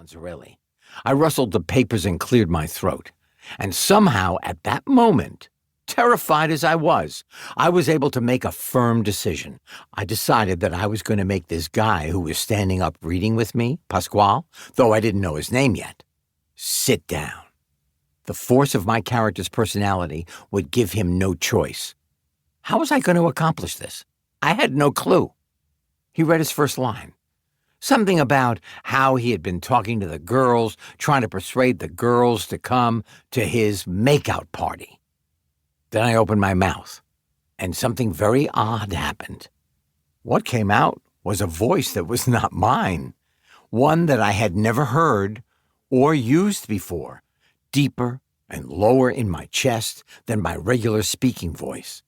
sounds, really. I rustled the papers and cleared my throat. And somehow, at that moment, terrified as I was able to make a firm decision. I decided that I was going to make this guy who was standing up reading with me, Pasquale, though I didn't know his name yet, sit down. The force of my character's personality would give him no choice. How was I going to accomplish this? I had no clue. He read his first line. Something about how he had been talking to the girls, trying to persuade the girls to come to his makeout party. Then I opened my mouth, and something very odd happened. What came out was a voice that was not mine, one that I had never heard or used before, deeper and lower in my chest than my regular speaking voice.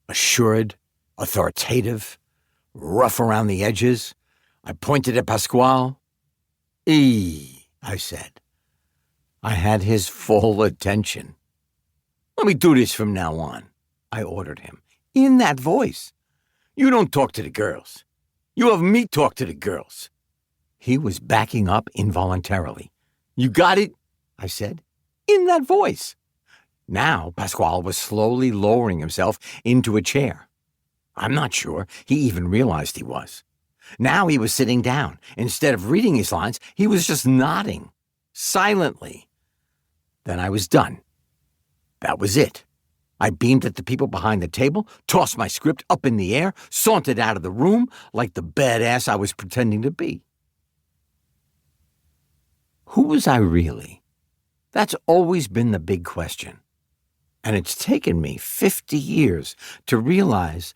Assured, authoritative, rough around the edges, I pointed at Pasquale. I said. I had his full attention. Let me do this from now on, I ordered him, in that voice. You don't talk to the girls. You have me talk to the girls. He was backing up involuntarily. You got it? I said, in that voice. Now Pasquale was slowly lowering himself into a chair. I'm not sure he even realized he was. Now he was sitting down. Instead of reading his lines, he was just nodding, silently. Then I was done. That was it. I beamed at the people behind the table, tossed my script up in the air, sauntered out of the room like the badass I was pretending to be. Who was I really? That's always been the big question. And it's taken me 50 years to realize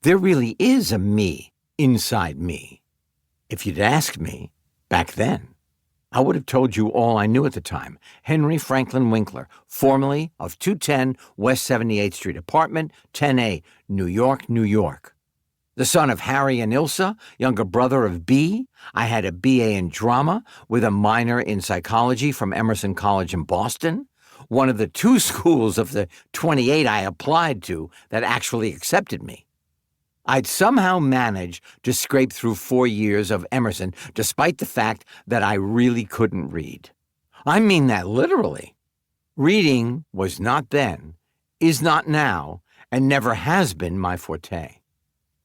there really is a me inside me. If you'd asked me back then, I would have told you all I knew at the time. Henry Franklin Winkler, formerly of 210 West 78th Street, apartment 10A, New York, New York. The son of Harry and Ilsa, younger brother of B. I had a BA in drama with a minor in psychology from Emerson College in Boston, one of the 2 schools of the 28 I applied to that actually accepted me. I'd somehow managed to scrape through 4 years of Emerson despite the fact that I really couldn't read. I mean that literally. Reading was not then, is not now, and never has been my forte.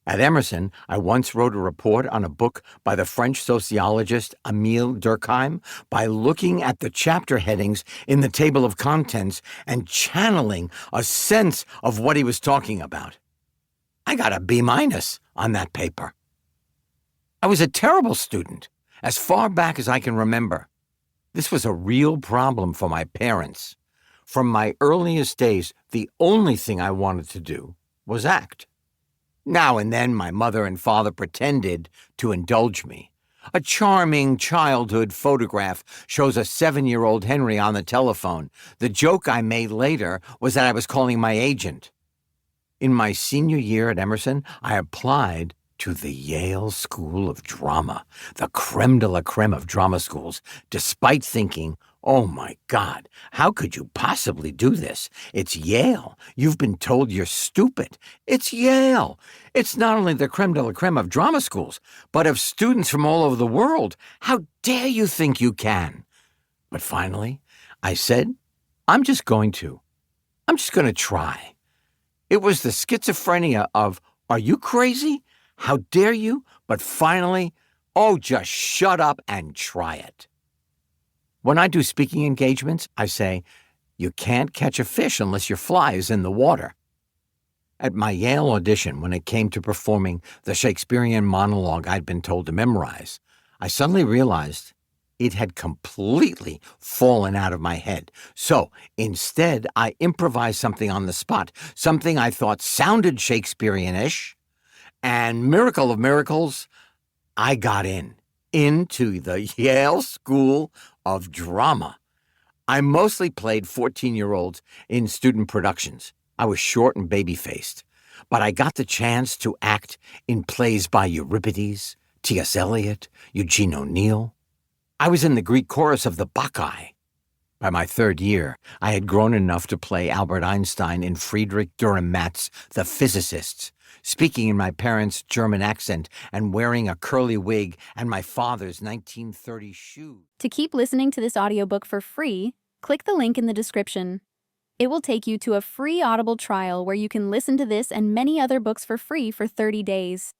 At Emerson, I once wrote a report on a book by the French sociologist Émile Durkheim by looking at the chapter headings in the table of contents and channeling a sense of what he was talking about. I got a B- on that paper. I was a terrible student, as far back as I can remember. This was a real problem for my parents. From my earliest days, the only thing I wanted to do was act. Now and then, my mother and father pretended to indulge me. A charming childhood photograph shows a 7-year-old Henry on the telephone. The joke I made later was that I was calling my agent. In my senior year at Emerson, I applied to the Yale School of Drama, the creme de la creme of drama schools, despite thinking, oh my God, how could you possibly do this? It's Yale. You've been told you're stupid. It's Yale. It's not only the creme de la creme of drama schools, but of students from all over the world. How dare you think you can? But finally, I said, I'm just going to try. It was the schizophrenia of, are you crazy? How dare you? But finally, oh, just shut up and try it. When I do speaking engagements, I say, you can't catch a fish unless your fly is in the water. At my Yale audition, when it came to performing the Shakespearean monologue I'd been told to memorize, I suddenly realized it had completely fallen out of my head. So instead, I improvised something on the spot, something I thought sounded Shakespearean-ish, and miracle of miracles, I got into the Yale School of Drama. I mostly played 14-year-olds in student productions. I was short and baby-faced, but I got the chance to act in plays by Euripides, T.S. Eliot, Eugene O'Neill. I was in the Greek chorus of the Bacchae. By my 3rd year, I had grown enough to play Albert Einstein in Friedrich Dürrenmatt's The Physicists, speaking in my parents' German accent and wearing a curly wig and my father's 1930s shoes. To keep listening to this audiobook for free, click the link in the description. It will take you to a free Audible trial where you can listen to this and many other books for free for 30 days.